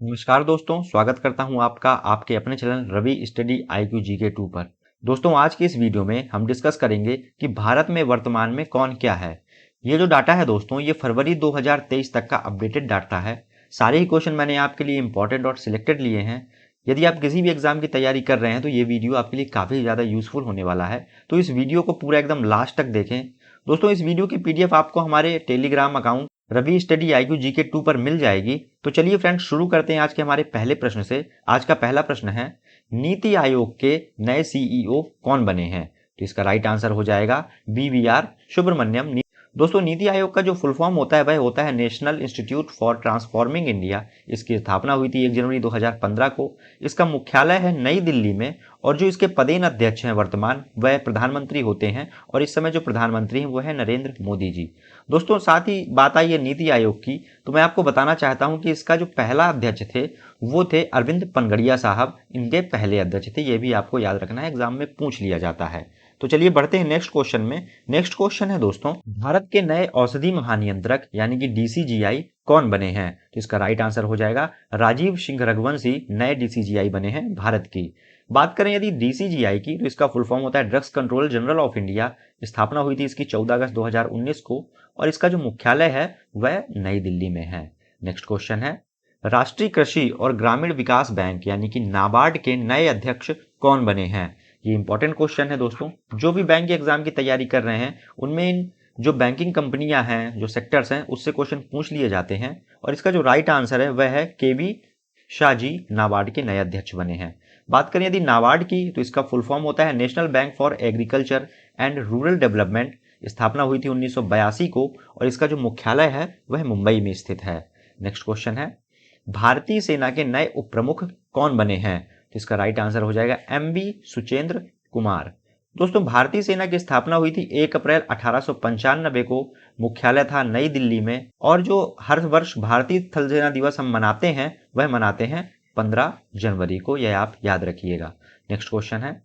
नमस्कार दोस्तों, स्वागत करता हूं आपका आपके अपने channel Ravi study IQ GK 2 पर। दोस्तों आज की इस वीडियो में हम डिस्कस करेंगे कि भारत में वर्तमान में कौन क्या है। ये जो डाटा है दोस्तों, ये फरवरी 2023 तक का अपडेटेड डाटा है। सारे ही क्वेश्चन मैंने आपके लिए इंपॉर्टेंट और सिलेक्टेड लिए हैं। यदि आप किसी भी एग्जाम की तैयारी कर रहे हैं तो ये वीडियो आपके लिए काफ़ी ज़्यादा यूजफुल होने वाला है। तो इस वीडियो को पूरा एकदम लास्ट तक देखें। दोस्तों इस वीडियो की PDF आपको हमारे Telegram account Ravi study IQ GK 2 पर मिल जाएगी। तो चलिए फ्रेंड्स शुरू करते हैं आज के हमारे पहले प्रश्न से। आज का पहला प्रश्न है, नीति आयोग के नए CEO कौन बने हैं? तो इसका राइट आंसर हो जाएगा BVR सुब्रमण्यम। दोस्तों नीति आयोग का जो फुल फॉर्म होता है वह होता है national institute for transforming India. इसकी स्थापना हुई थी 1 जनवरी 2015 को। इसका मुख्यालय है नई दिल्ली में और जो इसके पदेन अध्यक्ष हैं वर्तमान वह प्रधानमंत्री होते हैं और इस समय जो प्रधानमंत्री हैं वो है नरेंद्र मोदी जी। दोस्तों साथ ही बात आई है नीति आयोग की, तो मैं आपको बताना चाहता हूं कि इसका जो पहला अध्यक्ष थे वो थे अरविंद पनगड़िया साहब। इनके पहले अध्यक्ष थे, ये भी आपको याद रखना है, एग्जाम में पूछ लिया जाता है। तो चलिए बढ़ते हैं नेक्स्ट क्वेश्चन में। नेक्स्ट क्वेश्चन है दोस्तों, भारत के नए औषधि महानियंत्रक यानी कि DCGI कौन बने हैं? तो इसका राइट आंसर हो जाएगा राजीव सिंह रघुवंशी नए DCGI बने हैं भारत की। बात करें यदि DCGI की, तो इसका फुल फॉर्म होता है drugs control general of India. स्थापना हुई थी इसकी 14 अगस्त 2019 को और इसका जो मुख्यालय है वह नई दिल्ली में है। नेक्स्ट क्वेश्चन है, राष्ट्रीय कृषि और ग्रामीण विकास बैंक यानी कि नाबार्ड के नए अध्यक्ष कौन बने हैं? ये इंपॉर्टेंट क्वेश्चन है दोस्तों। जो भी बैंक के एग्जाम की तैयारी कर रहे हैं उनमें इन जो बैंकिंग कंपनियां हैं, जो सेक्टर्स हैं, उससे क्वेश्चन पूछ लिए जाते हैं और इसका जो राइट आंसर है वह है KV शाह जी नाबार्ड के नए अध्यक्ष बने हैं। बात करें यदि नाबार्ड की, तो इसका फुल फॉर्म होता है national bank for agriculture and rural development. स्थापना हुई थी 1982 को और इसका जो मुख्यालय है वह मुंबई में स्थित है। नेक्स्ट क्वेश्चन है, भारतीय सेना के नए उप प्रमुख कौन बने हैं? तो इसका राइट आंसर हो जाएगा MV सुचेंद्र कुमार। दोस्तों भारतीय सेना की स्थापना हुई थी 1 अप्रैल 1895 को। मुख्यालय था नई दिल्ली में और जो हर वर्ष भारतीय थल सेना दिवस हम मनाते हैं वह मनाते हैं 15 जनवरी को, यह आप याद रखिएगा। नेक्स्ट क्वेश्चन है,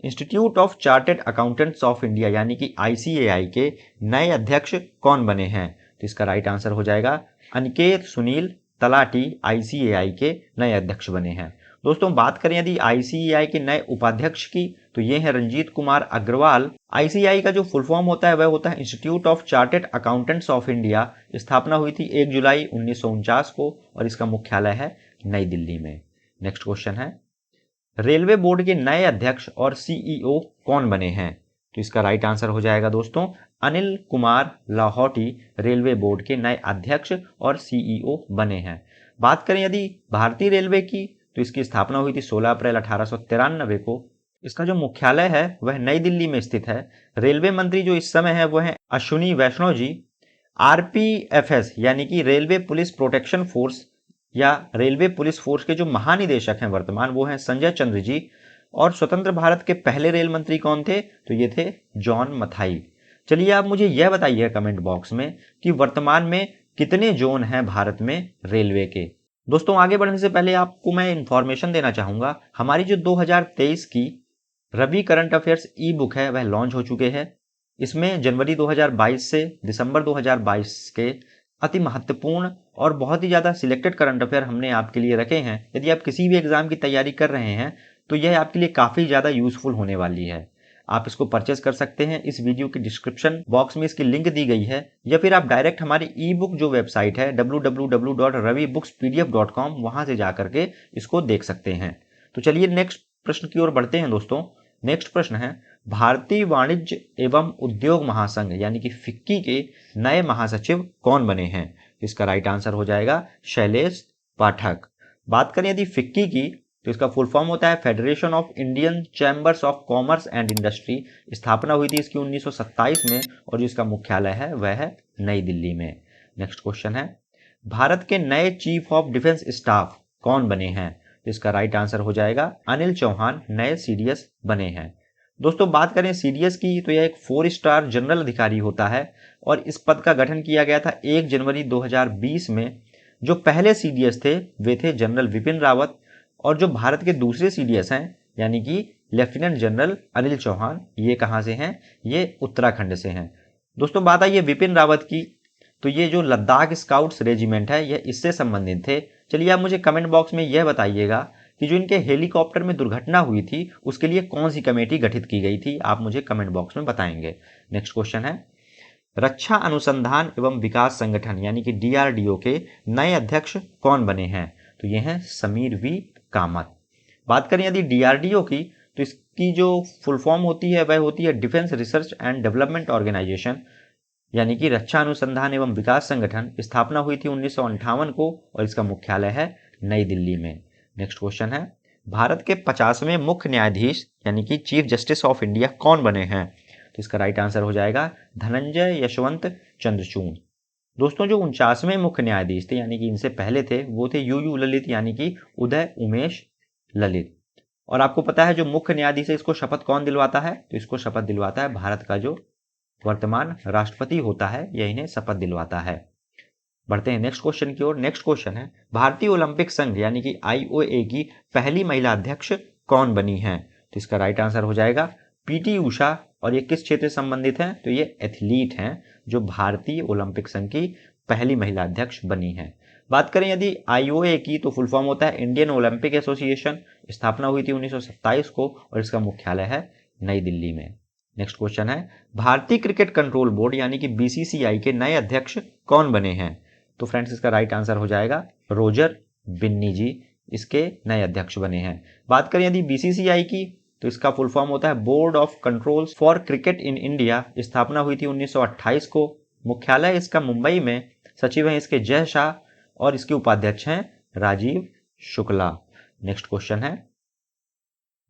institute of chartered accountants of India यानी कि ICAI के नए अध्यक्ष कौन बने हैं? तो इसका राइट आंसर हो जाएगा अनिकेत सुनील तलाटी ICAI के नए अध्यक्ष बने हैं। दोस्तों बात करें यदि ICAI के नए उपाध्यक्ष की, तो ये हैं रंजीत कुमार अग्रवाल। ICAI का जो फुल फॉर्म होता है वह होता है institute of chartered accountants of India. स्थापना हुई थी 1 जुलाई 1949 को और इसका मुख्यालय है नई दिल्ली में। नेक्स्ट क्वेश्चन है, रेलवे बोर्ड के नए अध्यक्ष और CEO कौन बने हैं? तो इसका राइट आंसर हो जाएगा दोस्तों अनिल कुमार लाहौटी रेलवे बोर्ड के नए अध्यक्ष और CEO बने हैं। बात करें यदि भारतीय रेलवे की, तो इसकी स्थापना हुई थी 16 अप्रैल 1893 को। इसका जो मुख्यालय है वह नई दिल्ली में स्थित है। रेलवे मंत्री जो इस समय है वह है अश्विनी वैष्णव जी। RPFS यानी कि रेलवे पुलिस प्रोटेक्शन फोर्स या रेलवे पुलिस फोर्स के जो महानिदेशक हैं वर्तमान वो हैं संजय चंद्र जी। और स्वतंत्र भारत के पहले रेल मंत्री कौन थे? तो ये थे जॉन मथाई। चलिए आप मुझे यह बताइए कमेंट बॉक्स में कि वर्तमान में कितने जोन हैं भारत में रेलवे के। दोस्तों आगे बढ़ने से पहले आपको मैं इंफॉर्मेशन देना चाहूंगा, हमारी जो 2023 की रवि करंट अफेयर्स बुक है वह लॉन्च हो चुके हैं। इसमें जनवरी 2022 से दिसंबर 2022 के अति महत्वपूर्ण और बहुत ही ज़्यादा सिलेक्टेड करंट अफेयर हमने आपके लिए रखे हैं। यदि आप किसी भी एग्जाम की तैयारी कर रहे हैं तो यह आपके लिए काफ़ी ज़्यादा यूजफुल होने वाली है। आप इसको परचेस कर सकते हैं, इस वीडियो के डिस्क्रिप्शन बॉक्स में इसकी लिंक दी गई है, या फिर आप डायरेक्ट हमारी बुक जो वेबसाइट है www.ravibookspdf.com वहां से जाकर के इसको देख सकते हैं। तो चलिए नेक्स्ट प्रश्न की ओर बढ़ते हैं दोस्तों। नेक्स्ट प्रश्न है, भारतीय वाणिज्य एवं उद्योग महासंघ यानी कि फिक्की के नए महासचिव कौन बने हैं? इसका राइट आंसर हो जाएगा शैलेश पाठक। बात करें यदि फिक्की की, तो इसका फुल फॉर्म होता है federation of Indian chambers of commerce and industry. स्थापना हुई थी इसकी 1927 में और जो इसका मुख्यालय है वह है नई दिल्ली में। नेक्स्ट क्वेश्चन है, भारत के नए चीफ ऑफ डिफेंस स्टाफ कौन बने हैं? इसका राइट आंसर हो जाएगा अनिल चौहान नए CDS बने हैं। दोस्तों बात करें CDS की, तो यह एक 4 स्टार जनरल अधिकारी होता है और इस पद का गठन किया गया था 1 जनवरी 2020 में। जो पहले CDS थे वे थे जनरल विपिन रावत और जो भारत के दूसरे CDS हैं यानी कि लेफ्टिनेंट जनरल अनिल चौहान, ये कहाँ से हैं? ये उत्तराखंड से हैं। दोस्तों बात आई है विपिन रावत की, तो ये जो लद्दाख स्काउट्स रेजिमेंट है यह इससे संबंधित थे। चलिए आप मुझे कमेंट बॉक्स में यह बताइएगा कि जो इनके हेलीकॉप्टर में दुर्घटना हुई थी उसके लिए कौन सी कमेटी गठित की गई थी, आप मुझे कमेंट बॉक्स में बताएंगे। नेक्स्ट क्वेश्चन है, रक्षा अनुसंधान एवं विकास संगठन यानी कि DRDO के नए अध्यक्ष कौन बने हैं? तो ये हैं समीर वी कामत। बात करें यदि DRDO की, तो इसकी जो फुल फॉर्म होती है वह होती है defence research and development organisation यानी कि रक्षा अनुसंधान एवं विकास संगठन। स्थापना हुई थी 1958 को और इसका मुख्यालय है नई दिल्ली में। नेक्स्ट क्वेश्चन है, भारत के 50वें मुख्य न्यायाधीश यानी कि चीफ जस्टिस ऑफ इंडिया कौन बने हैं? तो इसका राइट आंसर हो जाएगा धनंजय यशवंत चंद्रचूड़। दोस्तों जो 49वें मुख्य न्यायाधीश थे यानी कि इनसे पहले थे वो थे UU ललित यानी कि उदय उमेश ललित। और आपको पता है जो मुख्य न्यायाधीश है इसको शपथ कौन दिलवाता है? तो इसको शपथ दिलवाता है भारत का जो वर्तमान राष्ट्रपति होता है, यह इन्हें शपथ दिलवाता है। बढ़ते हैं नेक्स्ट क्वेश्चन की ओर। नेक्स्ट क्वेश्चन है, भारतीय ओलंपिक संघ यानी कि IOA की पहली महिला अध्यक्ष कौन बनी हैं? तो इसका राइट आंसर हो जाएगा PT उषा। और ये किस क्षेत्र से संबंधित हैं? तो ये एथलीट हैं जो भारतीय ओलंपिक संघ की पहली महिला अध्यक्ष बनी हैं। बात करें यदि IOA की, तो फुल फॉर्म होता है इंडियन ओलंपिक एसोसिएशन। स्थापना हुई थी 1927 को और इसका मुख्यालय है नई दिल्ली में। नेक्स्ट क्वेश्चन है, भारतीय क्रिकेट कंट्रोल बोर्ड यानी कि BCCI के नए अध्यक्ष कौन बने हैं? तो फ्रेंड्स इसका राइट आंसर हो जाएगा रोजर बिन्नी जी इसके नए अध्यक्ष बने हैं। बात करें यदि BCCI की, तो इसका फुल फॉर्म होता है board of controls for cricket in India. स्थापना हुई थी 1928 को। मुख्यालय इसका मुंबई में। सचिव हैं इसके जय शाह और इसके उपाध्यक्ष हैं राजीव शुक्ला। नेक्स्ट क्वेश्चन है,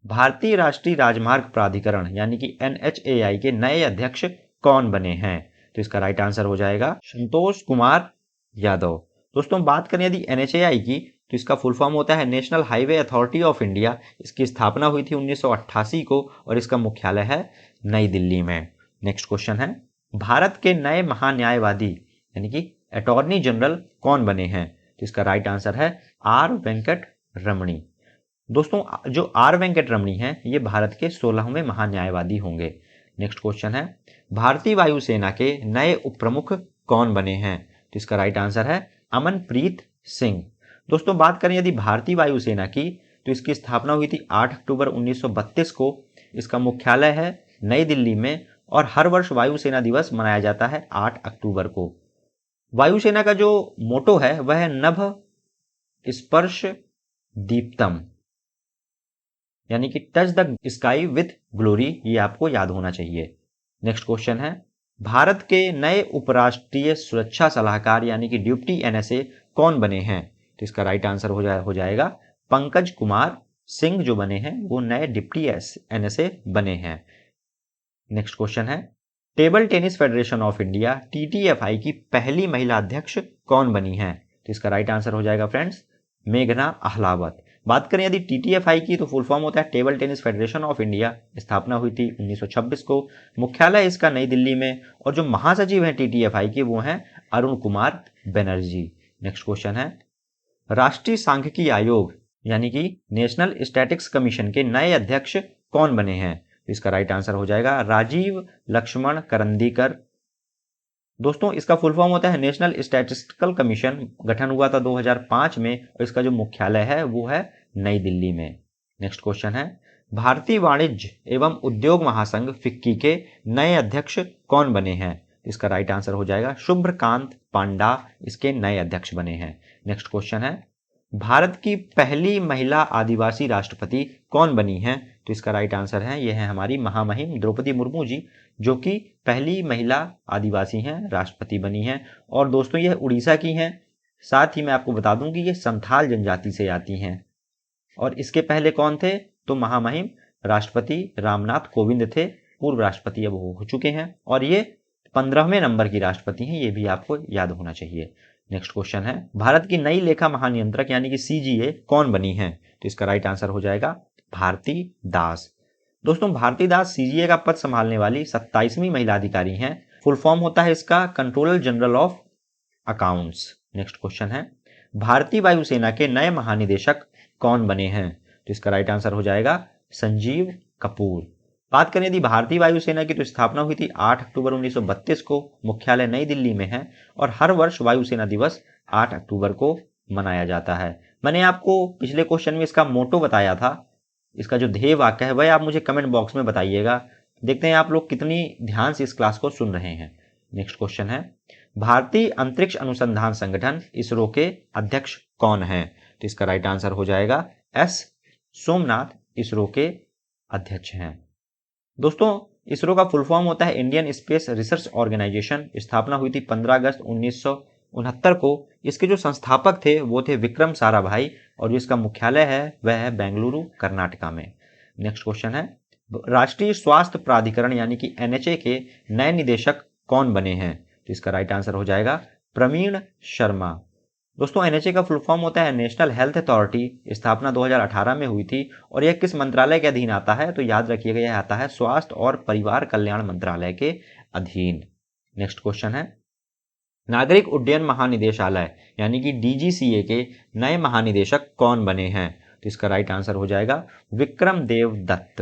भारतीय राष्ट्रीय राजमार्ग प्राधिकरण यानी कि NHAI के नए अध्यक्ष कौन बने हैं? तो इसका राइट आंसर हो जाएगा संतोष कुमार यादव। दोस्तों बात करें यदि NHAI की, तो इसका फुल फॉर्म होता है national highway authority of India. इसकी स्थापना हुई थी 1988 को और इसका मुख्यालय है नई दिल्ली में। नेक्स्ट क्वेश्चन है, भारत के नए महान्यायवादी यानी कि अटॉर्नी जनरल कौन बने हैं? तो इसका राइट आंसर है R वेंकट रमणी। दोस्तों जो R वेंकट रमणी हैं ये भारत के 16वें महान्यायवादी होंगे। नेक्स्ट क्वेश्चन है, भारतीय वायुसेना के नए उप प्रमुख कौन बने हैं? तो इसका राइट आंसर है अमनप्रीत सिंह। दोस्तों बात करें यदि भारतीय वायुसेना की, तो इसकी स्थापना हुई थी 8 अक्टूबर 1932 को। इसका मुख्यालय है नई दिल्ली में और हर वर्ष वायुसेना दिवस मनाया जाता है 8 अक्टूबर को। वायुसेना का जो मोटो है वह है नभ स्पर्श दीप्तम यानी कि touch the sky with glory. ये आपको याद होना चाहिए। नेक्स्ट क्वेश्चन है, भारत के नए उपराष्ट्रीय सुरक्षा सलाहकार यानी कि डिप्टी NSA कौन बने हैं? तो इसका राइट आंसर हो जाएगा पंकज कुमार सिंह। जो बने हैं वो नए डिप्टी NSA बने हैं। नेक्स्ट क्वेश्चन है, table tennis federation of India TTFI की पहली महिला अध्यक्ष कौन बनी है? तो इसका राइट आंसर हो जाएगा फ्रेंड्स मेघना अहलावत। बात करें यदि TTFI की, तो फुल फॉर्म होता है table tennis federation of India. स्थापना हुई थी 1926 को। मुख्यालय इसका नई दिल्ली में और जो महासचिव हैं TTFI के वो हैं अरुण कुमार बनर्जी। नेक्स्ट क्वेश्चन है, राष्ट्रीय सांख्यिकी आयोग यानी कि नेशनल स्टैटिस्टिक्स कमीशन के नए अध्यक्ष कौन बने हैं? इसका राइट आंसर हो जाएगा राजीव लक्ष्मण करंदीकर। दोस्तों इसका फुल फॉर्म होता है नेशनल स्टैटिस्टिकल कमीशन। गठन हुआ था 2005 में और इसका जो मुख्यालय है वो है नई दिल्ली में। नेक्स्ट क्वेश्चन है, भारतीय वाणिज्य एवं उद्योग महासंघ फिक्की के नए अध्यक्ष कौन बने हैं? इसका राइट आंसर हो जाएगा शुभ्रकांत पांडा इसके नए अध्यक्ष बने हैं। नेक्स्ट क्वेश्चन है, भारत की पहली महिला आदिवासी राष्ट्रपति कौन बनी हैं? तो इसका राइट आंसर है यह है हमारी महामहिम द्रौपदी मुर्मू जी, जो कि पहली महिला आदिवासी हैं राष्ट्रपति बनी हैं। और दोस्तों यह उड़ीसा की हैं। साथ ही मैं आपको बता दूं कि ये संथाल जनजाति से आती हैं। और इसके पहले कौन थे? तो महामहिम राष्ट्रपति रामनाथ कोविंद थे। पूर्व राष्ट्रपति अब हो चुके हैं और ये 15वें नंबर की राष्ट्रपति हैं, ये भी आपको याद होना चाहिए। नेक्स्ट क्वेश्चन है, भारत की नई लेखा महानियंत्रक यानी कि CGA कौन बनी है? तो इसका राइट आंसर हो जाएगा भारती दास। दोस्तों भारती दास CGA का पद संभालने वाली 27वीं महिला अधिकारी हैं। फुल फॉर्म होता है इसका controller general of accounts. Next question है, भारतीय वायुसेना के नए महानिदेशक कौन बने हैं? तो इसका राइट आंसर हो जाएगा संजीव कपूर। बात करें यदि भारतीय वायुसेना की, तो स्थापना हुई थी 8 अक्टूबर 1932 को। मुख्यालय नई दिल्ली में है और हर वर्ष वायुसेना दिवस 8 अक्टूबर को मनाया जाता है? मैंने आपको पिछले क्वेश्चन में इसका मोटो बताया था, इसका जो ध्येय वाक्य है वह आप मुझे कमेंट बॉक्स में बताइएगा। देखते हैं आप लोग कितनी ध्यान से इस क्लास को सुन रहे हैं। नेक्स्ट क्वेश्चन है, भारतीय अंतरिक्ष अनुसंधान संगठन इसरो के अध्यक्ष कौन हैं? तो इसका राइट आंसर हो जाएगा एस सोमनाथ इसरो के अध्यक्ष हैं। दोस्तों, इसरो का फुल फॉर्म होता है इंडियन स्पेस रिसर्च ऑर्गेनाइजेशन। स्थापना हुई थी 15 अगस्त 1969 को। इसके जो संस्थापक थे वो थे विक्रम साराभाई, और जो इसका मुख्यालय है वह है बेंगलुरु, कर्नाटका में। नेक्स्ट क्वेश्चन है, राष्ट्रीय स्वास्थ्य प्राधिकरण यानी कि एनएचए के नए निदेशक कौन बने हैं? तो इसका राइट आंसर हो जाएगा प्रवीण शर्मा। दोस्तों, एनएचए का फुल फॉर्म होता है नेशनल हेल्थ अथॉरिटी। स्थापना 2018 में हुई थी, और यह किस मंत्रालय के अधीन आता है? तो याद रखिएगा, यह आता है स्वास्थ्य और परिवार कल्याण मंत्रालय के अधीन। नेक्स्ट क्वेश्चन है, नागरिक उड्डयन महानिदेशालय यानी कि डीजीसीए के नए महानिदेशक कौन बने हैं? तो इसका राइट आंसर हो जाएगा विक्रम देव दत्त।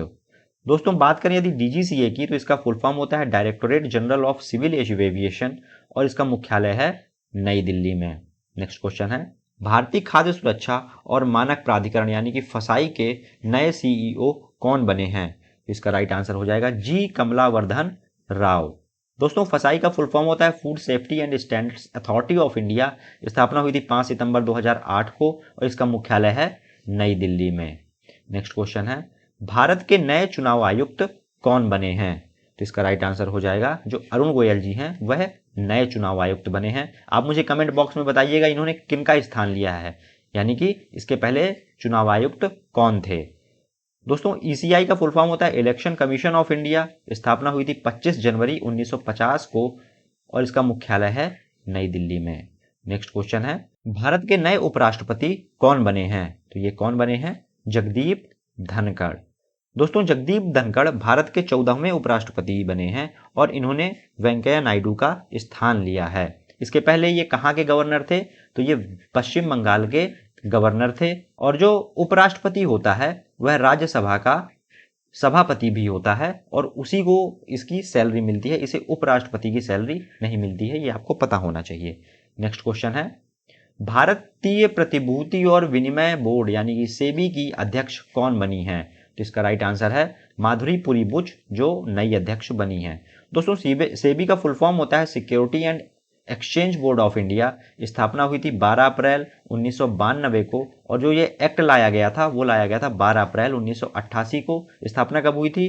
दोस्तों, बात करें यदि डीजीसीए की, तो इसका फुल फॉर्म होता है directorate general of civil aviation, और इसका मुख्यालय है नई दिल्ली में। नेक्स्ट क्वेश्चन है, भारतीय खाद्य सुरक्षा और मानक प्राधिकरण यानी कि फसाई के नए सीईओ कौन बने हैं? इसका राइट आंसर हो जाएगा जी कमलावर्धन राव। दोस्तों, फसाई का फुल फॉर्म होता है food safety and standards authority of India. स्थापना हुई थी 5 सितंबर 2008 को, और इसका मुख्यालय है नई दिल्ली में। नेक्स्ट क्वेश्चन है, भारत के नए चुनाव आयुक्त कौन बने हैं? तो इसका राइट आंसर हो जाएगा जो अरुण गोयल जी हैं वह नए चुनाव आयुक्त बने हैं। आप मुझे कमेंट बॉक्स में बताइएगा इन्होंने किनका स्थान लिया है, यानी कि इसके पहले चुनाव आयुक्त कौन थे। दोस्तों, ईसीआई का फुल फॉर्म होता है इलेक्शन कमीशन ऑफ इंडिया। स्थापना हुई थी 25 जनवरी 1950 को, और इसका मुख्यालय है नई दिल्ली में। नेक्स्ट क्वेश्चन है, भारत के नए उपराष्ट्रपति कौन बने हैं? तो ये कौन बने हैं? जगदीप धनखड़। दोस्तों, जगदीप धनखड़ भारत के 14वें उपराष्ट्रपति बने हैं, और इन्होंने वेंकैया नायडू का स्थान लिया है। इसके पहले ये कहाँ के गवर्नर थे? तो ये पश्चिम बंगाल के गवर्नर थे, और जो उपराष्ट्रपति होता है वह राज्यसभा का सभापति भी होता है, और उसी को इसकी सैलरी मिलती है। इसे उपराष्ट्रपति की सैलरी नहीं मिलती है, ये आपको पता होना चाहिए। नेक्स्ट क्वेश्चन है, भारतीय प्रतिभूति और विनिमय बोर्ड यानी कि सेबी की अध्यक्ष कौन बनी हैं? तो इसका राइट आंसर है माधुरी पुरी बुच, जो नई अध्यक्ष बनी हैं। दोस्तों, सेबी का फुल फॉर्म होता है security and exchange board of India. स्थापना हुई थी 12 अप्रैल 1992 को, और जो ये एक्ट लाया गया था वो लाया गया था 12 अप्रैल 1988 को। स्थापना कब हुई थी?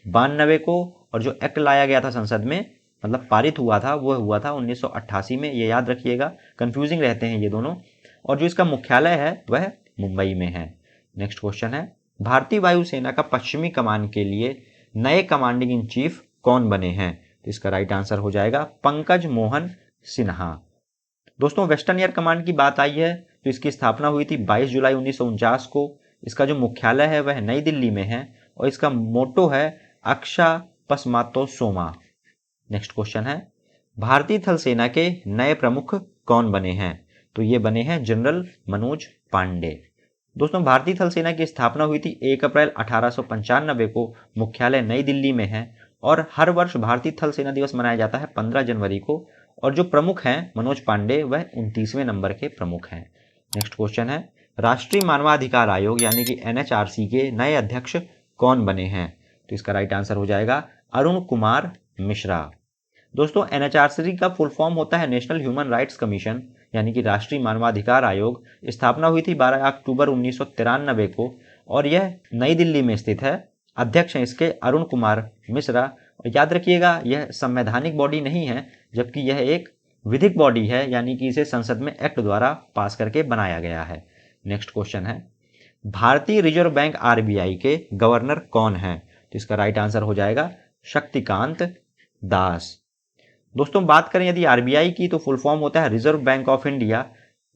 92 को, और जो एक्ट लाया गया था संसद में, मतलब पारित हुआ था, वो हुआ था 1988 में। ये याद रखिएगा, कंफ्यूजिंग रहते हैं ये दोनों। और जो इसका मुख्यालय है वह मुंबई में है। नेक्स्ट क्वेश्चन है, भारतीय वायुसेना का पश्चिमी कमान के लिए नए कमांडिंग इन चीफ कौन बने हैं? तो इसका राइट आंसर हो जाएगा पंकज मोहन सिन्हा। दोस्तों, वेस्टर्न एयर कमांड की बात आई है, तो इसकी स्थापना हुई थी 22 जुलाई 1949 को। इसका जो मुख्यालय है वह नई दिल्ली में है, और इसका मोटो है अक्षा पस्मातो सोमा। नेक्स्ट क्वेश्चन है, भारतीय थल सेना के नए प्रमुख कौन बने हैं? तो ये बने हैं जनरल मनोज पांडे। दोस्तों, भारतीय थल सेना की स्थापना हुई थी 1 अप्रैल 1895 को। मुख्यालय नई दिल्ली में है, और हर वर्ष भारतीय थल सेना दिवस मनाया जाता है 15 जनवरी को। और जो प्रमुख हैं मनोज पांडे, वह 29वें नंबर के प्रमुख हैं। नेक्स्ट क्वेश्चन है, राष्ट्रीय मानवाधिकार आयोग यानी कि एनएचआरसी के नए अध्यक्ष कौन बने हैं? तो इसका राइट आंसर हो जाएगा अरुण कुमार मिश्रा। दोस्तों, एनएचआरसी का फुल फॉर्म होता है नेशनल ह्यूमन राइट्स कमीशन यानी कि राष्ट्रीय मानवाधिकार आयोग। स्थापना हुई थी 12 अक्टूबर 1993 को, और यह नई दिल्ली में स्थित है। अध्यक्ष हैं इसके अरुण कुमार मिश्रा। याद रखिएगा, यह संवैधानिक बॉडी नहीं है, जबकि यह एक विधिक बॉडी है, यानी कि इसे संसद में एक्ट द्वारा पास करके बनाया गया है। नेक्स्ट क्वेश्चन है, भारतीय रिजर्व बैंक आरबीआई के गवर्नर कौन हैं? तो इसका राइट आंसर हो जाएगा शक्तिकांत दास। दोस्तों, बात करें यदि आरबीआई की, तो फुल फॉर्म होता है रिजर्व बैंक ऑफ इंडिया।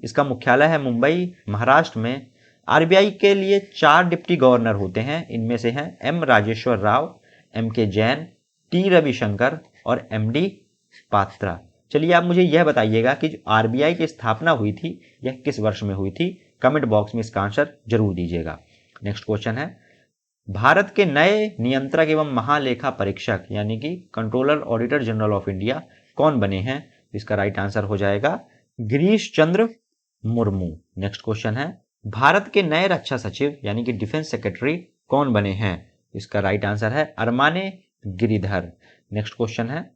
इसका मुख्यालय है मुंबई, महाराष्ट्र में। आरबीआई के लिए 4 डिप्टी गवर्नर होते हैं। इनमें से हैं एम राजेश्वर राव, एम के जैन, टी रविशंकर और एम डी पात्रा। चलिए, आप मुझे यह बताइएगा कि जो आरबीआई की स्थापना हुई थी यह किस वर्ष में हुई थी? कमेंट बॉक्स में इसका आंसर जरूर दीजिएगा। नेक्स्ट क्वेश्चन है, भारत के नए नियंत्रक एवं महालेखा परीक्षक यानी कि controller auditor general of India कौन बने हैं? इसका राइट आंसर हो जाएगा गिरीश चंद्र मुर्मू। नेक्स्ट क्वेश्चन है, भारत के नए रक्षा सचिव यानी कि डिफेंस सेक्रेटरी कौन बने हैं? इसका राइट आंसर है अरमाने गिरिधर। नेक्स्ट क्वेश्चन है,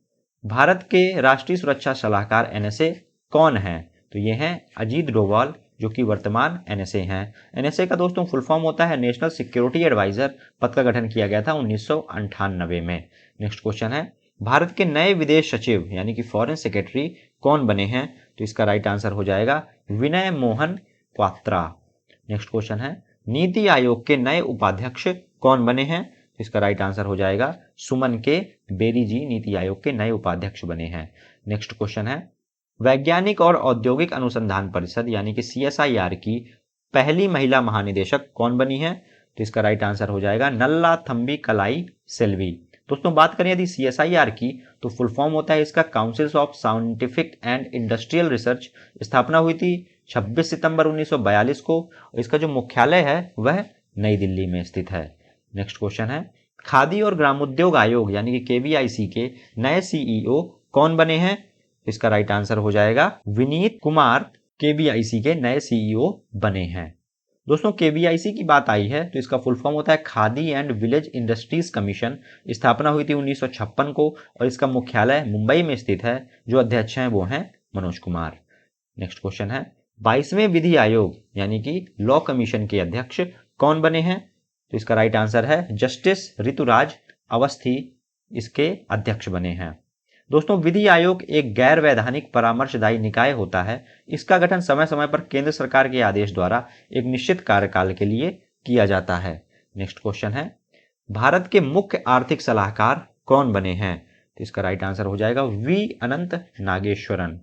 भारत के राष्ट्रीय सुरक्षा सलाहकार एनएसए कौन है? तो ये हैं अजीत डोभाल, जो कि वर्तमान एनएसए हैं। एनएसए का दोस्तों फुल फॉर्म होता है नेशनल सिक्योरिटी एडवाइजर। पद का गठन किया गया था 1998 में। नेक्स्ट क्वेश्चन है, भारत के नए विदेश सचिव यानी कि फॉरेन सेक्रेटरी कौन बने हैं? तो इसका राइट आंसर हो जाएगा विनय मोहन क्वात्रा। नेक्स्ट क्वेश्चन है, नीति आयोग के नए उपाध्यक्ष कौन बने हैं? तो इसका राइट आंसर हो जाएगा सुमन के बेरी जी नीति आयोग के नए उपाध्यक्ष बने हैं। नेक्स्ट क्वेश्चन है, वैज्ञानिक और औद्योगिक अनुसंधान परिषद यानी कि सीएसआईआर की पहली महिला महानिदेशक कौन बनी है? तो इसका राइट आंसर हो जाएगा नल्ला थम्बी कलाई सेल्वी। दोस्तों बात करें यदि सीएसआईआर की, तो फुल फॉर्म होता है इसका councils of scientific and industrial research. स्थापना हुई थी 26 सितंबर 1942 को और इसका जो मुख्यालय है वह नई दिल्ली में स्थित है। नेक्स्ट क्वेश्चन है, खादी और ग्रामोद्योग आयोग यानी कि केवीआईसी के नए सीईओ कौन बने हैं? इसका राइट आंसर हो जाएगा विनीत कुमार केवीआईसी के नए सीईओ बने हैं। दोस्तों केवीआईसी की बात आई है तो इसका फुल फॉर्म होता है khadi and village industries commission. स्थापना हुई थी 1956 को और इसका मुख्यालय मुंबई में स्थित है। जो अध्यक्ष हैं वो हैं मनोज कुमार। नेक्स्ट क्वेश्चन है, 22वें विधि आयोग यानी कि लॉ कमीशन के अध्यक्ष कौन बने हैं? तो इसका राइट आंसर है जस्टिस ऋतुराज अवस्थी इसके अध्यक्ष बने हैं। दोस्तों विधि आयोग एक गैर वैधानिक परामर्शदायी निकाय होता है। इसका गठन समय समय पर केंद्र सरकार के आदेश द्वारा एक निश्चित कार्यकाल के लिए किया जाता है। नेक्स्ट क्वेश्चन है, भारत के मुख्य आर्थिक सलाहकार कौन बने हैं? तो इसका राइट आंसर हो जाएगा V Anantha Nageswaran.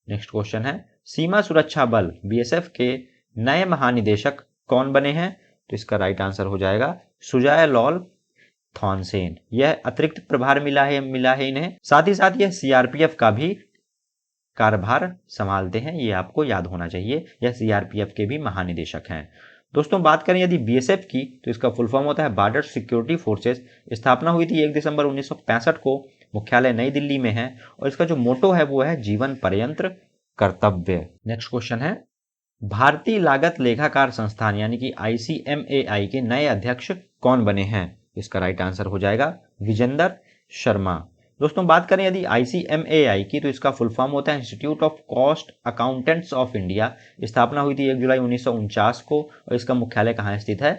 Next question है, सीमा सुरक्षा बल बीएसएफ के नए महानिदेशक कौन बने हैं? तो इसका राइट आंसर हो जाएगा सुजय लॉल थॉनसेन। यह अतिरिक्त प्रभार मिला है इन्हें। साथ ही साथ यह सीआरपीएफ का भी कार्यभार संभालते हैं, ये आपको याद होना चाहिए। यह सीआरपीएफ के भी महानिदेशक हैं। दोस्तों बात करें यदि बीएसएफ की, तो इसका फुल फॉर्म होता है बॉर्डर सिक्योरिटी फोर्सेस। स्थापना हुई थी 1 दिसंबर 1965 को। मुख्यालय नई दिल्ली में है और इसका जो मोटो है वो है जीवन पर्यंत कर्तव्य। नेक्स्ट क्वेश्चन है, भारतीय लागत लेखाकार संस्थान यानी कि आईसीएमएआई के नए अध्यक्ष कौन बने हैं? इसका राइट आंसर हो जाएगा विजेंदर शर्मा। दोस्तों बात करें यदि आईसीएमएआई की, तो इसका फुल फॉर्म होता है institute of cost accountants of India. स्थापना हुई थी 1 जुलाई 1949 को और इसका मुख्यालय कहाँ स्थित है?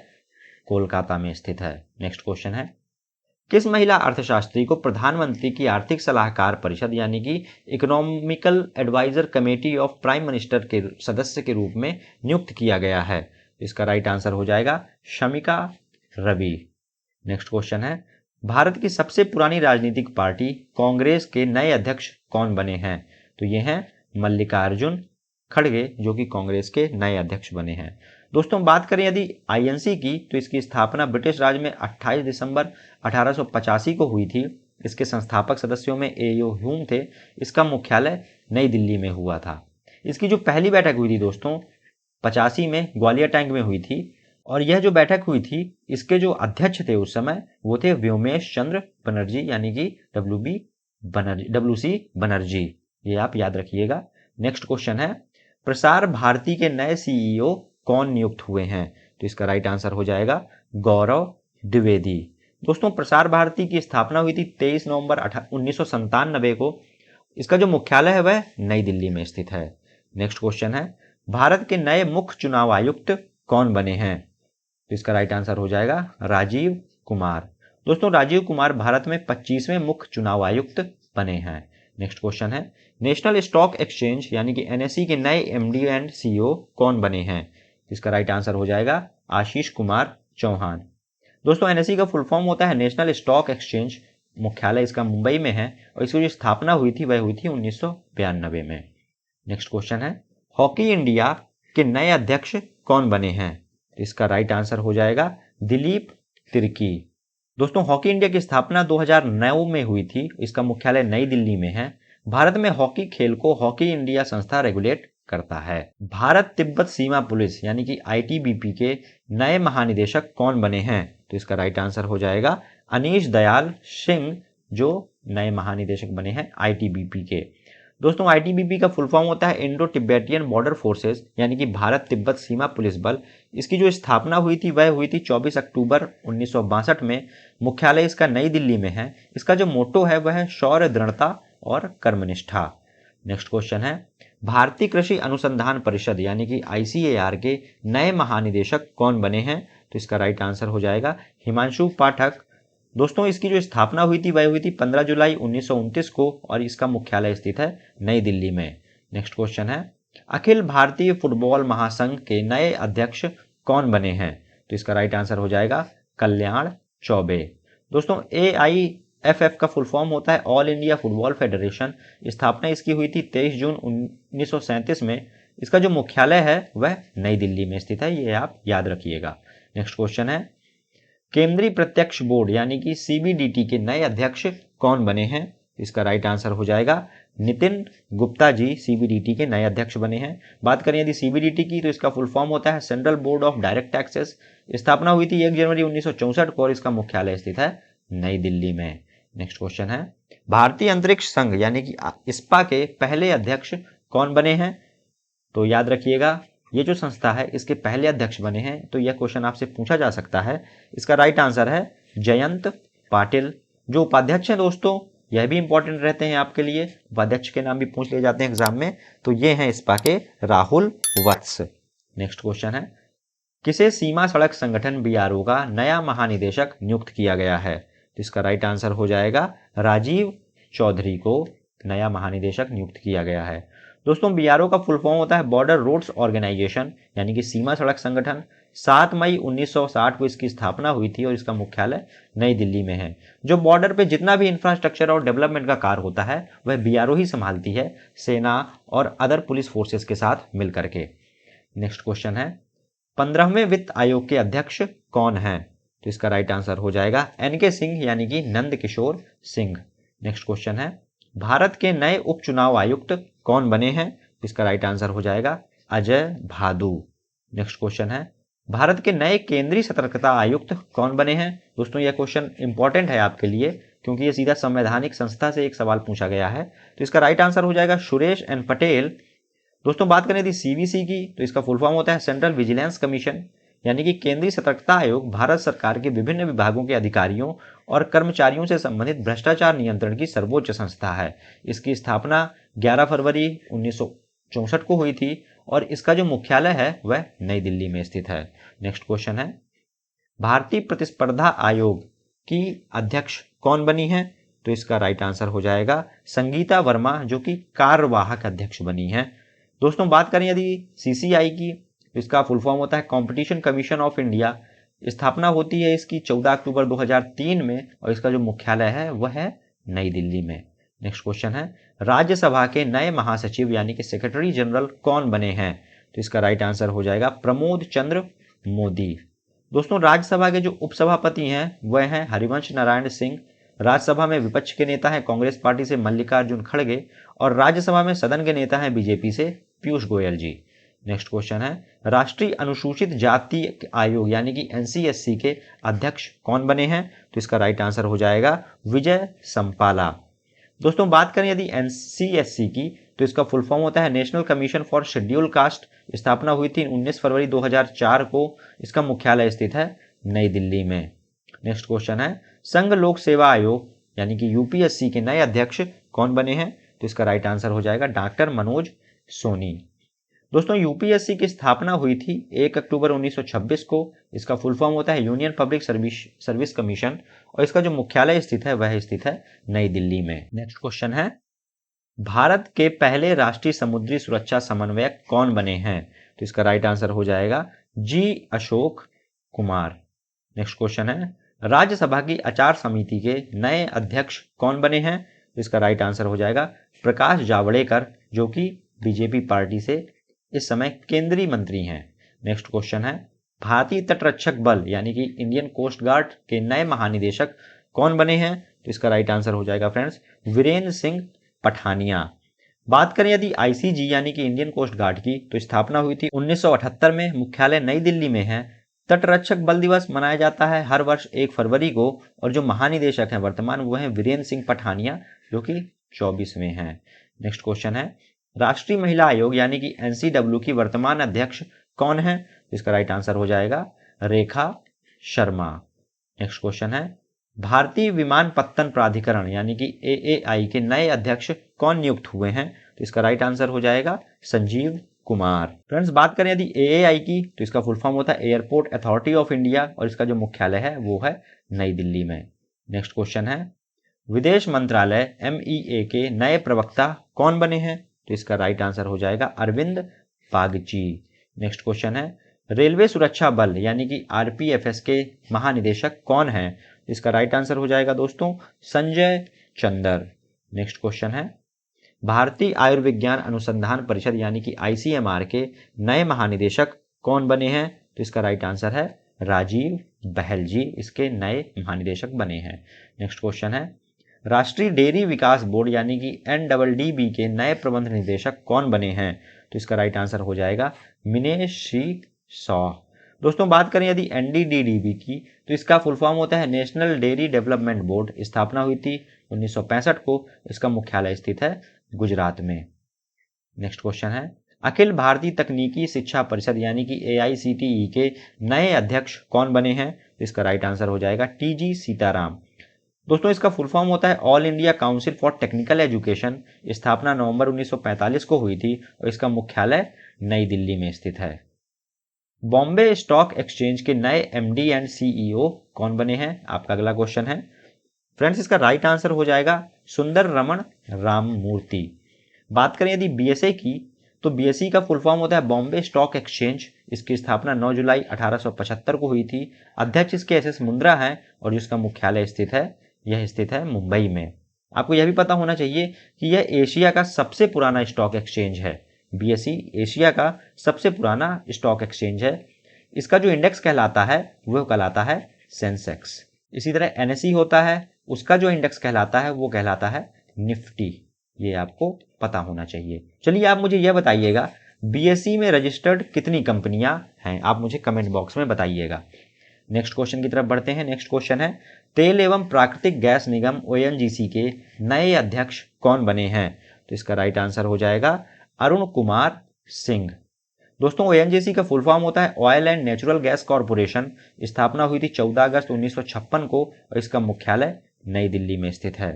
कोलकाता में स्थित है। नेक्स्ट क्वेश्चन है, किस महिला अर्थशास्त्री को प्रधानमंत्री की आर्थिक सलाहकार परिषद यानी कि economical adviser committee of prime minister के सदस्य के रूप में नियुक्त किया गया है? इसका राइट आंसर हो जाएगा शमिका रवि। नेक्स्ट क्वेश्चन है, भारत की सबसे पुरानी राजनीतिक पार्टी कांग्रेस के नए अध्यक्ष कौन बने हैं? तो ये हैं मल्लिकार्जुन खड़गे, जो कि कांग्रेस के नए अध्यक्ष बने हैं। दोस्तों बात करें यदि आईएनसी की, तो इसकी स्थापना ब्रिटिश राज में 28 दिसंबर 1885 को हुई थी। इसके संस्थापक सदस्यों में एओ ह्यूम थे। इसका मुख्यालय नई दिल्ली में हुआ था। इसकी जो पहली बैठक हुई थी दोस्तों 85 में ग्वालियर टैंक में हुई थी और यह जो बैठक हुई थी इसके जो अध्यक्ष थे उस समय वो थे व्योमेश चंद्र बनर्जी यानी कि डब्ल्यूसी बनर्जी। ये आप याद रखिएगा। नेक्स्ट क्वेश्चन है, प्रसार भारती के नए सीईओ कौन नियुक्त हुए हैं? तो इसका राइट आंसर हो जाएगा गौरव द्विवेदी। दोस्तों प्रसार भारती की स्थापना हुई थी 23 नवंबर 1997 को। इसका जो मुख्यालय है वह नई दिल्ली में स्थित है। नेक्स्ट क्वेश्चन है, भारत के नए मुख्य चुनाव आयुक्त कौन बने हैं? तो इसका राइट आंसर हो जाएगा राजीव कुमार। दोस्तों राजीव कुमार भारत में 25वें मुख्य चुनाव आयुक्त बने हैं। नेक्स्ट क्वेश्चन है, नेशनल स्टॉक एक्सचेंज यानी कि एनएसई के नए एमडी एंड सीईओ कौन बने हैं? इसका राइट आंसर हो जाएगा आशीष कुमार चौहान। दोस्तों एनएसई का फुल फॉर्म होता है नेशनल स्टॉक एक्सचेंज। मुख्यालय इसका मुंबई में है और इसकी जो स्थापना हुई थी वह हुई थी 1992 में। नेक्स्ट क्वेश्चन है, हॉकी इंडिया के नए अध्यक्ष कौन बने हैं? इसका राइट आंसर हो जाएगा दिलीप तिर्की। दोस्तों हॉकी इंडिया की स्थापना 2009 में हुई थी। इसका मुख्यालय नई दिल्ली में है। भारत में हॉकी खेल को हॉकी इंडिया संस्था रेगुलेट करता है। भारत तिब्बत सीमा पुलिस यानी कि आईटीबीपी के नए महानिदेशक कौन बने हैं? तो इसका राइट आंसर हो जाएगा अनीश दयाल सिंह, जो नए महानिदेशक बने हैं आईटीबीपी के। दोस्तों आईटीबीपी का फुल फॉर्म होता है इंडो तिब्बतियन बॉर्डर फोर्सेस, यानी कि भारत तिब्बत सीमा पुलिस बल। इसकी जो स्थापना हुई थी वह हुई थी 24 अक्टूबर 1962 में। मुख्यालय इसका नई दिल्ली में है। इसका जो मोटो है वह है शौर्य, दृढ़ता और कर्मनिष्ठा। नेक्स्ट क्वेश्चन है, भारतीय कृषि अनुसंधान परिषद यानी कि आईसीएआर के नए महानिदेशक कौन बने हैं? तो इसका राइट आंसर हो जाएगा हिमांशु पाठक। दोस्तों इसकी जो स्थापना हुई थी वह हुई थी 15 जुलाई 1929 को और इसका मुख्यालय स्थित है नई दिल्ली में। नेक्स्ट क्वेश्चन है, अखिल भारतीय फुटबॉल महासंघ के नए अध्यक्ष कौन बने हैं? तो इसका राइट आंसर हो जाएगा कल्याण चौबे। दोस्तों AIFF का फुल फॉर्म होता है ऑल इंडिया फुटबॉल फेडरेशन। स्थापना इसकी हुई थी 23 जून 1937 में। इसका जो मुख्यालय है वह नई दिल्ली में स्थित है, ये आप याद रखिएगा। नेक्स्ट क्वेश्चन है, केंद्रीय प्रत्यक्ष बोर्ड यानी कि सीबीडीटी के नए अध्यक्ष कौन बने हैं? इसका राइट आंसर हो जाएगा नितिन गुप्ता जी सीबीडीटी के नए अध्यक्ष बने हैं। बात करें यदि सीबीडीटी की तो इसका फुल फॉर्म होता है central board of direct taxes. स्थापना हुई थी 1 जनवरी 1964 को और इसका मुख्यालय स्थित है नई दिल्ली में। नेक्स्ट क्वेश्चन है, भारतीय अंतरिक्ष संघ यानी कि ISPA के पहले अध्यक्ष कौन बने हैं? तो याद रखिएगा ये जो संस्था है इसके पहले अध्यक्ष बने हैं, तो यह क्वेश्चन आपसे पूछा जा सकता है। इसका राइट आंसर है जयंत पाटिल। जो उपाध्यक्ष हैं दोस्तों यह भी इंपॉर्टेंट रहते हैं आपके लिए, उपाध्यक्ष के नाम भी पूछ लिए जाते हैं एग्जाम में, तो ये हैं ISPA के राहुल वत्स। नेक्स्ट क्वेश्चन है, किसे सीमा सड़क संगठन BRO का नया महानिदेशक नियुक्त किया गया है? तो इसका राइट आंसर हो जाएगा राजीव चौधरी को नया महानिदेशक नियुक्त किया गया है। दोस्तों BRO का फुल फॉर्म होता है बॉर्डर रोड्स ऑर्गेनाइजेशन यानी कि सीमा सड़क संगठन। 7 मई 1960 को इसकी स्थापना हुई थी और इसका मुख्यालय नई दिल्ली में है। जो बॉर्डर पे जितना भी इंफ्रास्ट्रक्चर और डेवलपमेंट का कार्य होता है वह BRO ही संभालती है, सेना और अदर पुलिस फोर्सेस के साथ मिलकर के। नेक्स्ट क्वेश्चन है, 15वें वित्त आयोग के अध्यक्ष कौन हैं? तो इसका राइट आंसर हो जाएगा NK सिंह यानी कि नंद किशोर सिंह। नेक्स्ट क्वेश्चन है, भारत के नए उपचुनाव आयुक्त कौन बने हैं? इसका राइट आंसर हो जाएगा अजय भादु। नेक्स्ट क्वेश्चन है, भारत के नए केंद्रीय सतर्कता आयुक्त कौन बने हैं? दोस्तों यह क्वेश्चन इंपॉर्टेंट है आपके लिए क्योंकि ये सीधा संवैधानिक संस्था से एक सवाल पूछा गया है। तो इसका राइट आंसर हो जाएगा सुरेश एन पटेल। दोस्तों बात करें यदि CVC की तो इसका फुल फॉर्म होता है सेंट्रल विजिलेंस कमीशन यानी कि केंद्रीय सतर्कता आयोग भारत सरकार के विभिन्न विभागों के अधिकारियों और कर्मचारियों से संबंधित भ्रष्टाचार नियंत्रण की सर्वोच्च संस्था है। इसकी स्थापना 11 फरवरी 1964 को हुई थी और इसका जो मुख्यालय है वह नई दिल्ली में स्थित है। नेक्स्ट क्वेश्चन है, भारतीय प्रतिस्पर्धा आयोग की अध्यक्ष कौन बनी है? तो इसका राइट आंसर हो जाएगा संगीता वर्मा जो कि कार्यवाहक अध्यक्ष बनी है। दोस्तों बात करें यदि CCI की तो इसका फुल फॉर्म होता है कंपटीशन कमीशन ऑफ इंडिया। स्थापना होती है इसकी 14 अक्टूबर 2003 में और इसका जो मुख्यालय है वह है नई दिल्ली में। नेक्स्ट क्वेश्चन है, राज्यसभा के नए महासचिव यानी कि सेक्रेटरी जनरल कौन बने हैं? तो इसका राइट आंसर हो जाएगा प्रमोद चंद्र मोदी। दोस्तों राज्यसभा के जो उपसभापति हैं वह हैं हरिवंश नारायण सिंह। राज्यसभा में विपक्ष के नेता हैं कांग्रेस पार्टी से मल्लिकार्जुन खड़गे और राज्यसभा में सदन के नेता हैं बीजेपी से पीयूष गोयल जी। नेक्स्ट क्वेश्चन है, राष्ट्रीय अनुसूचित जाति आयोग यानी कि NCSC के अध्यक्ष कौन बने हैं? तो इसका राइट आंसर हो जाएगा विजय संपाला। दोस्तों बात करें यदि NCSC की तो इसका फुल फॉर्म होता है national commission for schedule caste. स्थापना हुई थी 19 फरवरी 2004 को। इसका मुख्यालय स्थित है नई दिल्ली में। नेक्स्ट क्वेश्चन है, संघ लोक सेवा आयोग यानी कि UPSC के नए अध्यक्ष कौन बने हैं? तो इसका राइट आंसर हो जाएगा डॉक्टर मनोज सोनी। दोस्तों UPSC की स्थापना हुई थी 1 अक्टूबर 1926 को। इसका फुल फॉर्म होता है यूनियन पब्लिक सर्विस कमीशन और इसका जो मुख्यालय स्थित है वह स्थित है नई दिल्ली में। नेक्स्ट क्वेश्चन है, भारत के पहले राष्ट्रीय समुद्री सुरक्षा समन्वयक कौन बने हैं? तो इसका राइट आंसर हो जाएगा G Ashok Kumar. Next question है, राज्यसभा की आचार समिति के नए अध्यक्ष कौन बने हैं? तो इसका राइट आंसर हो जाएगा प्रकाश जावड़ेकर जो कि बीजेपी पार्टी से इस समय केंद्रीय मंत्री हैं। नेक्स्ट क्वेश्चन है, भारतीय तटरक्षक बल यानी कि इंडियन कोस्ट गार्ड के नए महानिदेशक कौन बने हैं? तो इसका राइट आंसर हो जाएगा फ्रेंड्स वीरेंद्र सिंह पठानिया। बात करें यदि ICG यानी कि इंडियन कोस्ट गार्ड की तो स्थापना हुई थी 1978 में। मुख्यालय नई दिल्ली में है। तटरक्षक बल दिवस मनाया जाता है हर वर्ष 1 फरवरी को और जो महानिदेशक हैं वर्तमान वो हैं वीरेंद्र सिंह पठानिया जो कि 24वें हैं। नेक्स्ट क्वेश्चन है, राष्ट्रीय महिला आयोग यानी कि NCW की वर्तमान अध्यक्ष कौन है? इसका राइट आंसर हो जाएगा रेखा शर्मा। नेक्स्ट क्वेश्चन है, भारतीय विमानपत्तन प्राधिकरण यानी कि AAI के नए अध्यक्ष कौन नियुक्त हुए हैं? तो इसका राइट आंसर हो जाएगा संजीव कुमार। फ्रेंड्स, बात करें यदि AAI की तो इसका फुल फॉर्म होता है एयरपोर्ट अथॉरिटी ऑफ इंडिया और इसका जो मुख्यालय है वो है नई दिल्ली में। नेक्स्ट क्वेश्चन है, विदेश मंत्रालय MEA के नए प्रवक्ता कौन बने हैं? तो इसका राइट आंसर हो जाएगा अरविंद बागची। नेक्स्ट क्वेश्चन है, रेलवे सुरक्षा बल यानी कि RPFS के महानिदेशक कौन हैं? इसका राइट आंसर हो जाएगा दोस्तों संजय चंदर। नेक्स्ट क्वेश्चन है, भारतीय आयुर्विज्ञान अनुसंधान परिषद यानी कि ICMR के नए महानिदेशक कौन बने हैं? तो इसका राइट आंसर है राजीव बहल जी इसके नए महानिदेशक बने हैं। नेक्स्ट क्वेश्चन है, राष्ट्रीय डेयरी विकास बोर्ड यानी कि NDDB के नए प्रबंध निदेशक कौन बने हैं? तो इसका राइट आंसर हो जाएगा मिनेश श्री सॉ। दोस्तों, बात करें यदि NDDB की तो इसका फुल फॉर्म होता है नेशनल डेयरी डेवलपमेंट बोर्ड। स्थापना हुई थी 1965 को। इसका मुख्यालय स्थित है गुजरात में। नेक्स्ट क्वेश्चन है, अखिल भारतीय तकनीकी शिक्षा परिषद यानी कि AICTE के नए अध्यक्ष कौन बने हैं? तो इसका राइट आंसर हो जाएगा TG सीताराम। दोस्तों, इसका फुल फॉर्म होता है all India council for technical education. स्थापना नवंबर 1945 को हुई थी और इसका मुख्यालय नई दिल्ली में स्थित है। बॉम्बे स्टॉक एक्सचेंज के नए MD एंड CEO कौन बने हैं? आपका अगला क्वेश्चन है। फ्रेंड्स, इसका राइट आंसर हो जाएगा सुंदर रमन राममूर्ति। बात करें यदि BSE की तो BSE का फुल फॉर्म होता है बॉम्बे स्टॉक एक्सचेंज। इसकी स्थापना 9 जुलाई 1875 को हुई थी। अध्यक्ष इसके SS मुंद्रा हैं और जिसका मुख्यालय स्थित है यह स्थित है मुंबई में। आपको यह भी पता होना चाहिए कि यह एशिया का सबसे पुराना स्टॉक एक्सचेंज है। BSE एशिया का सबसे पुराना स्टॉक एक्सचेंज है। इसका जो इंडेक्स कहलाता है वह कहलाता है सेंसेक्स। इसी तरह NSE होता है, उसका जो इंडेक्स कहलाता है वो कहलाता है निफ्टी। ये आपको पता होना चाहिए। चलिए, आप मुझे यह बताइएगा BSE में रजिस्टर्ड कितनी कंपनियां हैं? आप मुझे कमेंट बॉक्स में बताइएगा। नेक्स्ट क्वेश्चन की तरफ बढ़ते हैं। नेक्स्ट क्वेश्चन है, तेल एवं प्राकृतिक गैस निगम ONGC के नए अध्यक्ष कौन बने हैं? तो इसका राइट आंसर हो जाएगा अरुण कुमार सिंह। दोस्तों, ONGC का फुल फॉर्म होता है oil and natural gas corporation. स्थापना हुई थी 14 अगस्त 1956 को और इसका मुख्यालय नई दिल्ली में स्थित है।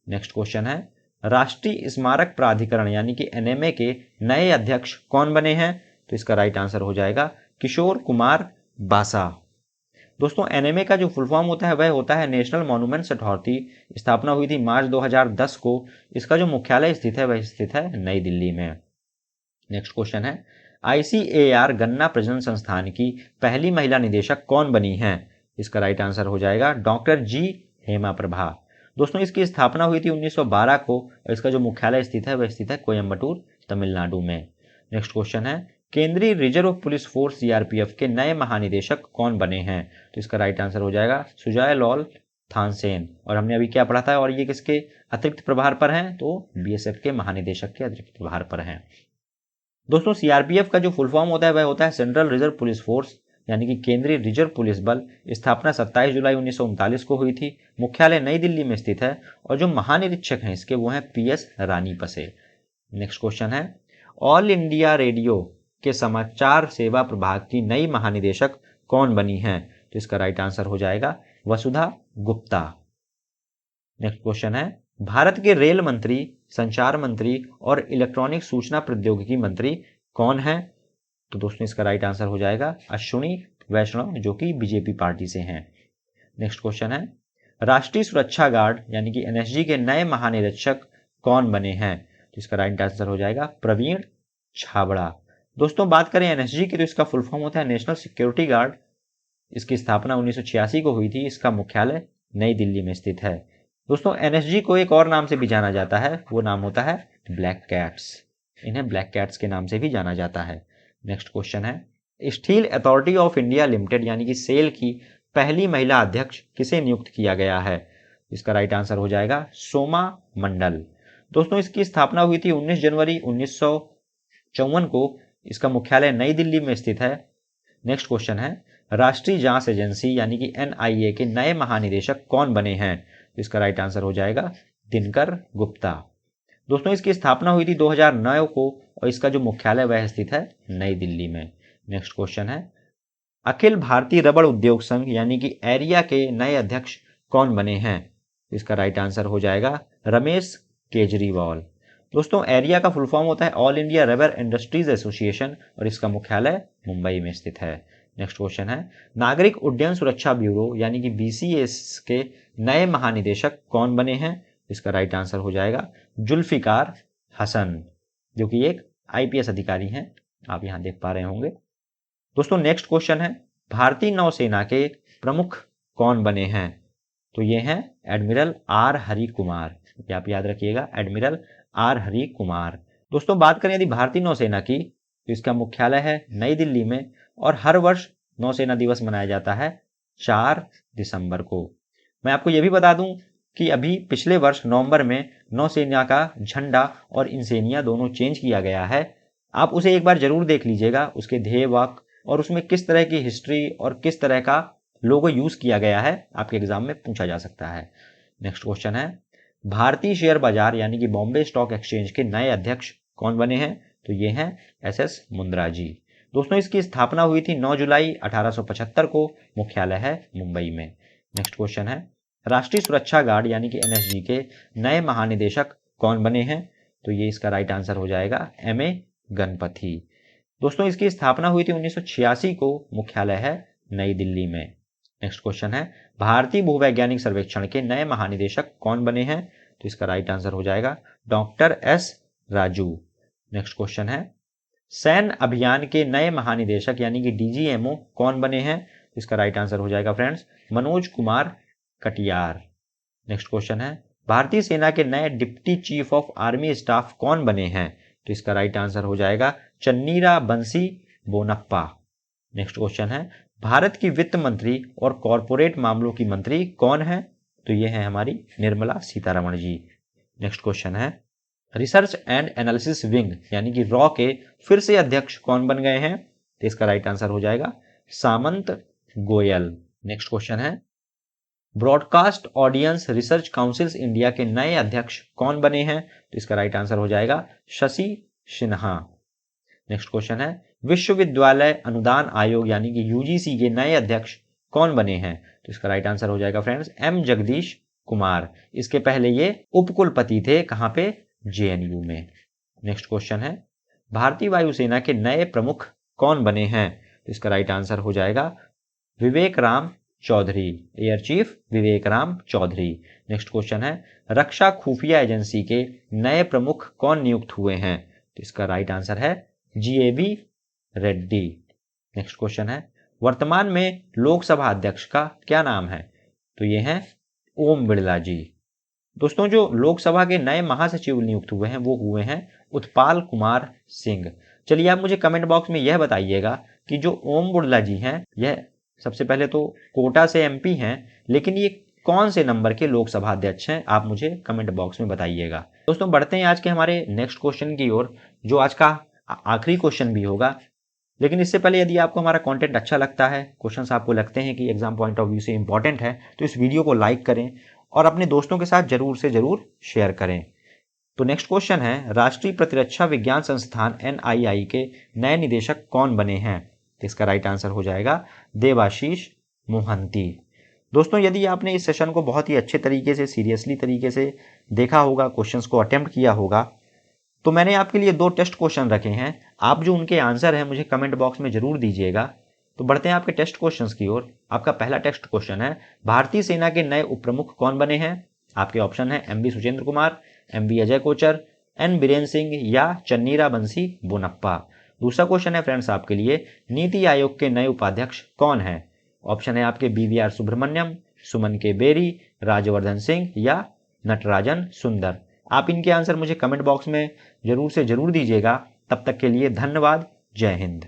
नेक्स्ट क्वेश्चन है, राष्ट्रीय स्मारक प्राधिकरण यानी कि NMA के नए अध्यक्ष कौन बने हैं? तो इसका राइट आंसर हो जाएगा किशोर कुमार बासा। दोस्तों, NMA का जो फुल फॉर्म होता है वह होता है नेशनल मॉन्यूमेंट्स अथॉरिटी। स्थापना हुई थी मार्च 2010 को। इसका जो मुख्यालय स्थित है वह स्थित है नई दिल्ली में। नेक्स्ट क्वेश्चन है, ICAR गन्ना प्रजनन संस्थान की पहली महिला निदेशक कौन बनी हैं? इसका राइट आंसर हो जाएगा डॉक्टर G हेमा प्रभा। दोस्तों, इसकी स्थापना हुई थी 1912 को और इसका जो मुख्यालय स्थित है वह स्थित है कोयम्बटूर, तमिलनाडु में। नेक्स्ट क्वेश्चन है, केंद्रीय रिजर्व पुलिस फोर्स CRPF के नए महानिदेशक कौन बने हैं? तो इसका राइट आंसर हो जाएगा सुजय लाल थानसेन। और हमने अभी क्या पढ़ा था और ये किसके अतिरिक्त प्रभार पर हैं? तो BSF के महानिदेशक के अतिरिक्त प्रभार पर हैं। दोस्तों, CRPF का जो फुल फॉर्म होता है वह होता है सेंट्रल रिजर्व पुलिस फोर्स यानी कि केंद्रीय रिजर्व पुलिस बल। स्थापना 27 जुलाई 1939 को हुई थी। मुख्यालय नई दिल्ली में स्थित है और जो महानिरीक्षक हैं इसके वो हैं PS रानी पसे। नेक्स्ट क्वेश्चन है, ऑल इंडिया रेडियो के समाचार सेवा प्रभाग की नई महानिदेशक कौन बनी हैं? तो इसका राइट आंसर हो जाएगा वसुधा गुप्ता। नेक्स्ट क्वेश्चन है, भारत के रेल मंत्री, संचार मंत्री और इलेक्ट्रॉनिक सूचना प्रौद्योगिकी मंत्री कौन हैं? तो दोस्तों, इसका राइट आंसर हो जाएगा अश्विनी वैष्णव जो कि BJP पार्टी से हैं। नेक्स्ट क्वेश्चन है, राष्ट्रीय सुरक्षा गार्ड यानी कि NSG के नए महानिरीक्षक कौन बने हैं? तो इसका राइट आंसर हो जाएगा प्रवीण छाबड़ा। दोस्तों, बात करें NSG की तो इसका फुल फॉर्म होता है नेशनल सिक्योरिटी गार्ड। इसकी स्थापना 1986 को हुई थी। इसका मुख्यालय नई दिल्ली में स्थित है। दोस्तों, NSG को एक और नाम से भी जाना जाता है, वो नाम होता है ब्लैक कैट्स। इन्हें ब्लैक कैट्स के नाम से भी जाना जाता है। नेक्स्ट क्वेश्चन है, steel authority of India limited यानी कि SAIL की पहली महिला अध्यक्ष किसे नियुक्त किया गया है? इसका राइट आंसर हो जाएगा सोमा मंडल। दोस्तों, इसकी स्थापना हुई थी 19 जनवरी 1954 को। इसका मुख्यालय नई दिल्ली में स्थित है। नेक्स्ट क्वेश्चन है, राष्ट्रीय जांच एजेंसी यानी कि NIA के नए महानिदेशक कौन बने हैं? इसका राइट आंसर हो जाएगा दिनकर गुप्ता। दोस्तों इसकी स्थापना हुई थी 2009 को और इसका जो मुख्यालय वह स्थित है नई दिल्ली में। नेक्स्ट क्वेश्चन है, अखिल भारतीय रबड़ उद्योग संघ यानी कि एरिया के नए अध्यक्ष कौन बने हैं? इसका राइट आंसर हो जाएगा रमेश केजरीवाल। दोस्तों एरिया का फुल फॉर्म होता है all India rubber industries association और इसका मुख्यालय मुंबई में स्थित है। नेक्स्ट क्वेश्चन है, नागरिक उड्डयन सुरक्षा ब्यूरो यानी कि BCS के नए महानिदेशक कौन बने हैं? इसका राइट आंसर हो जाएगा जुल्फिकार हसन, जो कि एक IPS अधिकारी हैं, आप यहां देख पा रहे होंगे। दोस्तों नेक्स्ट क्वेश्चन है, भारतीय नौसेना के प्रमुख कौन बने हैं? तो ये हैं एडमिरल R हरि कुमार, आप याद रखिएगा एडमिरल R हरि कुमार। दोस्तों बात करें यदि भारतीय नौसेना की तो इसका मुख्यालय है नई दिल्ली में और हर वर्ष नौसेना दिवस मनाया जाता है 4 दिसंबर को। मैं आपको यह भी बता दूं कि अभी पिछले वर्ष नवंबर में नौसेना का झंडा और इंसेनिया दोनों चेंज किया गया है। आप उसे एक बार जरूर देख लीजिएगा, उसके ध्येय वाक्य और उसमें किस तरह की हिस्ट्री और किस तरह का लोगो यूज किया गया है, आपके एग्जाम में पूछा जा सकता है। नेक्स्ट क्वेश्चन है, भारतीय शेयर बाजार यानी कि बॉम्बे स्टॉक एक्सचेंज के नए अध्यक्ष कौन बने हैं? तो ये हैं SS मुंद्रा जी। दोस्तों इसकी स्थापना हुई थी 9 जुलाई 1875 को, मुख्यालय है मुंबई में। नेक्स्ट क्वेश्चन है, राष्ट्रीय सुरक्षा गार्ड यानी कि NSG के नए महानिदेशक कौन बने हैं? तो ये इसका राइट आंसर हो जाएगा MA गणपति। दोस्तों इसकी स्थापना हुई थी 1986 को, मुख्यालय है नई दिल्ली में। नेक्स्ट क्वेश्चन है, भारतीय भूवैज्ञानिक सर्वेक्षण के नए महानिदेशक कौन बने हैं? तो इसका राइट आंसर हो जाएगा doctor S Raju. Next question है, सैन्य अभियान के नए महानिदेशक यानी कि DGMO कौन बने हैं? तो इसका राइट आंसर हो जाएगा friends Manoj Kumar Katiyar. Next question है, भारतीय सेना के नए deputy chief of army staff कौन बने हैं? तो इसका राइट आंसर हो जाएगा चन्नीरा बंसी बोनप्पा। नेक्स्ट क्वेश्चन है, भारत की वित्त मंत्री और कॉरपोरेट मामलों की मंत्री कौन है? तो ये है हमारी निर्मला सीतारमण जी। नेक्स्ट क्वेश्चन है, रिसर्च एंड एनालिसिस विंग यानी कि रॉ के फिर से अध्यक्ष कौन बन गए हैं? तो इसका राइट आंसर हो जाएगा सामंत गोयल। नेक्स्ट क्वेश्चन है, broadcast audience research councils India के नए अध्यक्ष कौन बने हैं? तो इसका राइट आंसर हो जाएगा शशि सिन्हा। नेक्स्ट क्वेश्चन है, विश्वविद्यालय अनुदान आयोग यानी कि UGC के नए अध्यक्ष कौन बने हैं? तो इसका राइट आंसर हो जाएगा फ्रेंड्स M जगदीश कुमार। इसके पहले ये उपकुलपति थे, कहां पे? JNU में। नेक्स्ट क्वेश्चन है, भारतीय वायुसेना के नए प्रमुख कौन बने हैं? तो इसका राइट आंसर हो जाएगा विवेक राम चौधरी, एयर चीफ विवेक राम चौधरी। नेक्स्ट क्वेश्चन है, रक्षा खुफिया एजेंसी के नए प्रमुख कौन नियुक्त हुए हैं? तो इसका राइट आंसर है GAB रेड्डी। नेक्स्ट क्वेश्चन है, वर्तमान में लोकसभा अध्यक्ष का क्या नाम है? तो ये हैं ओम बिड़ला जी। दोस्तों जो लोकसभा के नए महासचिव नियुक्त हुए हैं वो हुए हैं उत्पाल कुमार सिंह। चलिए आप मुझे कमेंट बॉक्स में यह बताइएगा कि जो ओम बिड़ला जी हैं यह सबसे पहले तो कोटा से MP हैं, लेकिन ये कौन से नंबर के लोकसभा अध्यक्ष हैं? आप मुझे कमेंट बॉक्स में बताइएगा। दोस्तों बढ़ते हैं आज के हमारे नेक्स्ट क्वेश्चन की ओर, जो आज का आखिरी क्वेश्चन भी होगा। लेकिन इससे पहले यदि आपको हमारा कंटेंट अच्छा लगता है, क्वेश्चंस आपको लगते हैं कि एग्जाम पॉइंट ऑफ व्यू से इंपॉर्टेंट है, तो इस वीडियो को लाइक करें और अपने दोस्तों के साथ जरूर से जरूर शेयर करें। तो नेक्स्ट क्वेश्चन है, राष्ट्रीय प्रतिरक्षा विज्ञान संस्थान NII के नए निदेशक कौन बने हैं? इसका राइट आंसर हो जाएगा देवाशीष मोहंती। दोस्तों यदि आपने इस सेशन को बहुत ही अच्छे तरीके से, सीरियसली तरीके से देखा होगा, क्वेश्चंस को अटेम्प्ट किया होगा, तो मैंने आपके लिए 2 टेस्ट क्वेश्चन रखे हैं। आप जो उनके आंसर हैं मुझे कमेंट बॉक्स में जरूर दीजिएगा। तो बढ़ते हैं आपके टेस्ट क्वेश्चंस की ओर। आपका पहला टेस्ट क्वेश्चन है, भारतीय सेना के नए उप प्रमुख कौन बने हैं? आपके ऑप्शन है MB Suchendra Kumar, MB Ajay Kochhar, N Biren Singh या चन्नीरा बंसी बोनप्पा। दूसरा क्वेश्चन है फ्रेंड्स आपके लिए, नीति आयोग के नए उपाध्यक्ष कौन है? ऑप्शन है आपके BVR सुब्रमण्यम, सुमन के बेरी, राजवर्धन सिंह या नटराजन सुंदर। आप इनके आंसर मुझे कमेंट बॉक्स में जरूर से जरूर दीजिएगा। तब तक के लिए धन्यवाद। जय हिंद।